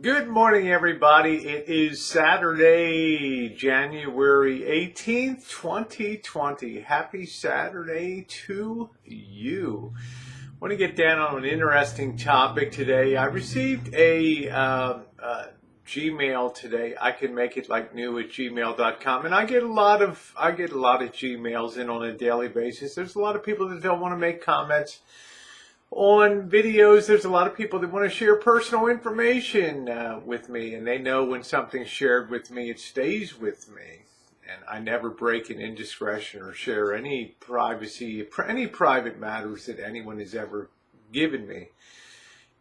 Good morning, everybody. It is Saturday, January 18th, 2020. Happy Saturday to you. I want to get down on an interesting topic today. I received a Gmail today. I can make it like new at gmail.com, and I get a lot of Gmails in on a daily basis. There's a lot of people that don't want to make comments on videos. There's a lot of people that want to share personal information with me, and they know when something's shared with me, it stays with me. And I never break an indiscretion or share any privacy, any private matters that anyone has ever given me.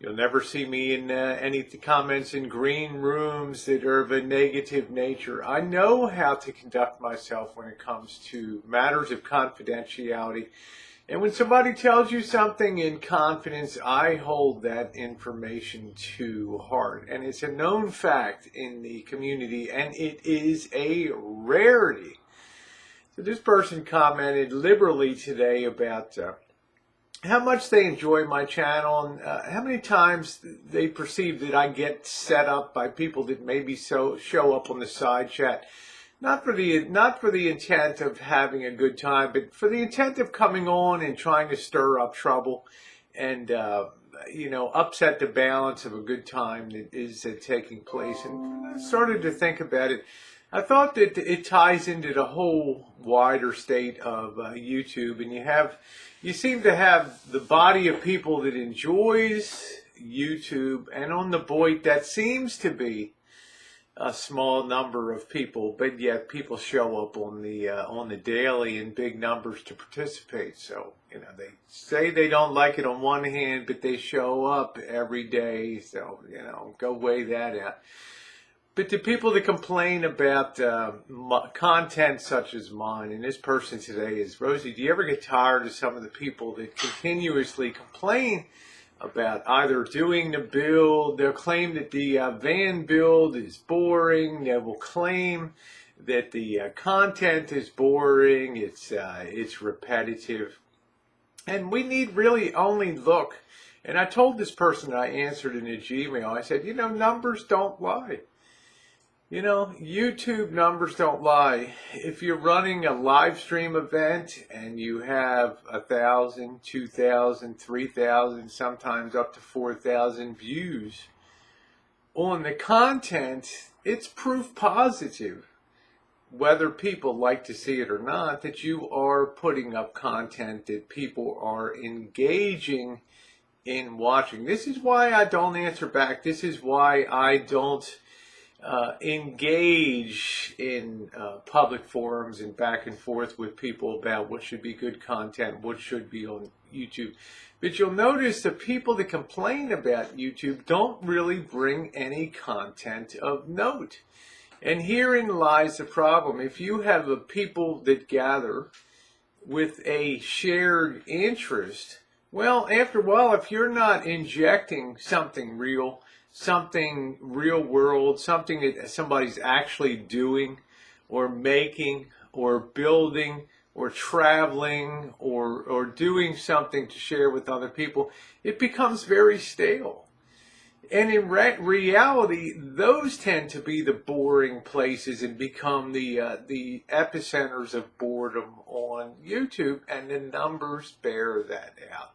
You'll never see me in any comments in green rooms that are of a negative nature. I know how to conduct myself when it comes to matters of confidentiality. And when somebody tells you something in confidence, I hold that information to heart. And it's a known fact in the community, and it is a rarity. So this person commented liberally today about how much they enjoy my channel and how many times they perceive that I get set up by people that maybe show up on the side chat. Not for the intent of having a good time, but for the intent of coming on and trying to stir up trouble and, upset the balance of a good time that is taking place. And I started to think about it. I thought that it ties into the whole wider state of YouTube, and you seem to have the body of people that enjoys YouTube, and on the Boyd that seems to be a small number of people, but yet people show up on the daily in big numbers to participate. So, they say they don't like it on one hand, but they show up every day. So, go weigh that out. But the people that complain about content such as mine, and this person today is, Rosie, do you ever get tired of some of the people that continuously complain about either doing the build? They'll claim that the van build is boring. They will claim that the content is boring. It's repetitive. And we need really only look. And I told this person that I answered in a Gmail, I said, numbers don't lie. YouTube numbers don't lie. If you're running a live stream event and you have 1,000, 2,000, 3,000, sometimes up to 4,000 views on the content, it's proof positive, whether people like to see it or not, that you are putting up content that people are engaging in watching. This is why I don't answer back. This is why I don't engage in public forums and back and forth with people about what should be good content, what should be on YouTube. But you'll notice the people that complain about YouTube don't really bring any content of note. And herein lies the problem. If you have a people that gather with a shared interest, well, after a while, if you're not injecting something real world, something that somebody's actually doing or making or building or traveling or doing something to share with other people, it becomes very stale. And in reality, those tend to be the boring places and become the epicenters of boredom on YouTube, and the numbers bear that out.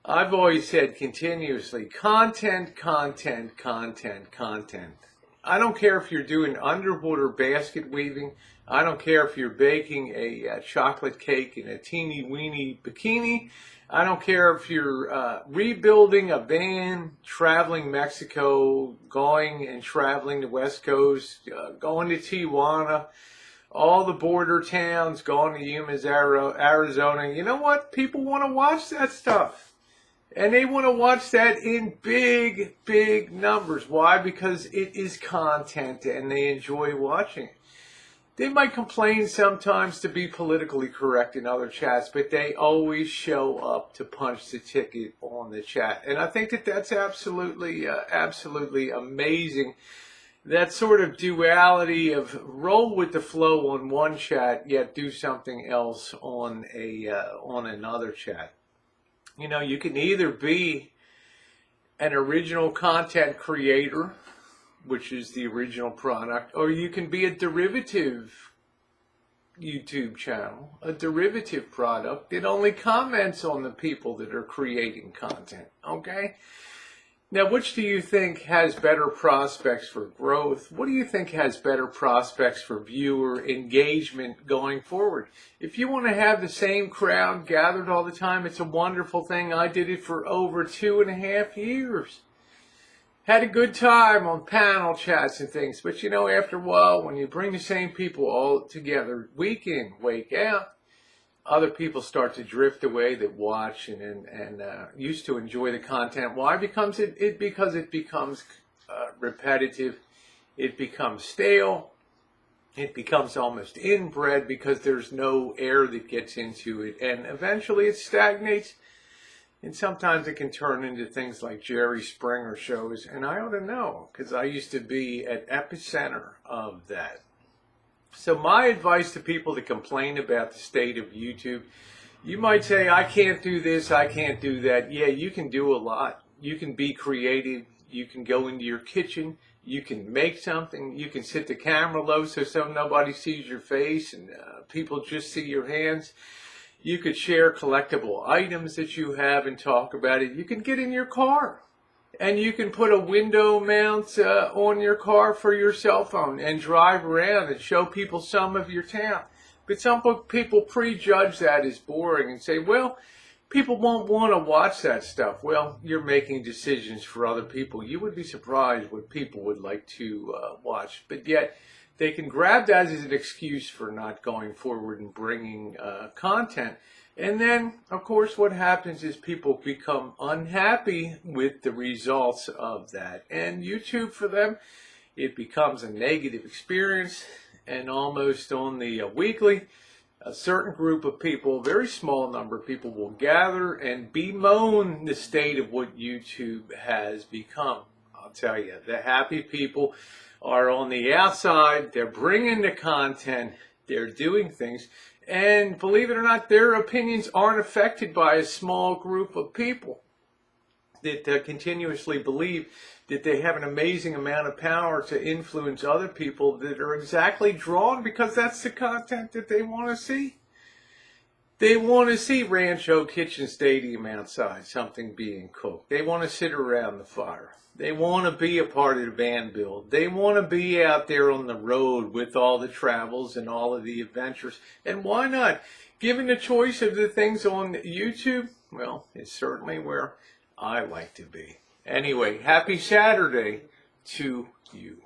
I've always said continuously, content. I don't care if you're doing underwater basket weaving. I don't care if you're baking a chocolate cake in a teeny weeny bikini. I don't care if you're rebuilding a van, traveling Mexico, going and traveling the West Coast, going to Tijuana, all the border towns, going to Yuma, Arizona. You know what? People want to watch that stuff. And they want to watch that in big numbers. Why? Because it is content and they enjoy watching it. They might complain sometimes to be politically correct in other chats, but they always show up to punch the ticket on the chat. And I think that that's absolutely amazing. That sort of duality of roll with the flow on one chat, yet do something else on another chat. You can either be an original content creator, which is the original product, or you can be a derivative YouTube channel, a derivative product that only comments on the people that are creating content, okay? Now, which do you think has better prospects for growth? What do you think has better prospects for viewer engagement going forward? If you want to have the same crowd gathered all the time, it's a wonderful thing. I did it for over 2.5 years. Had a good time on panel chats and things. But you know, after a while, when you bring the same people all together, week in, week out, other people start to drift away that watch and used to enjoy the content. Why? Because it becomes repetitive. It becomes stale. It becomes almost inbred because there's no air that gets into it. And eventually it stagnates. And sometimes it can turn into things like Jerry Springer shows. And I ought to know because I used to be at epicenter of that. So my advice to people that complain about the state of YouTube, you might say, I can't do this, I can't do that. Yeah, you can do a lot. You can be creative. You can go into your kitchen. You can make something. You can sit the camera low so nobody sees your face and people just see your hands. You could share collectible items that you have and talk about it. You can get in your car. And you can put a window mount on your car for your cell phone and drive around and show people some of your town. But some people prejudge that as boring and say, well, people won't want to watch that stuff. Well, you're making decisions for other people. You would be surprised what people would like to watch. But yet, they can grab that as an excuse for not going forward and bringing content. And then, of course, what happens is people become unhappy with the results of that. And YouTube, for them, it becomes a negative experience. And almost on the weekly, a certain group of people, a very small number of people, will gather and bemoan the state of what YouTube has become. I'll tell you, the happy people are on the outside. They're bringing the content. They're doing things. And believe it or not, their opinions aren't affected by a small group of people that continuously believe that they have an amazing amount of power to influence other people that are exactly drawn because that's the content that they want to see. They want to see Rancho Kitchen Stadium outside, something being cooked. They want to sit around the fire. They want to be a part of the band build. They want to be out there on the road with all the travels and all of the adventures. And why not? Given the choice of the things on YouTube, well, it's certainly where I like to be. Anyway, happy Saturday to you.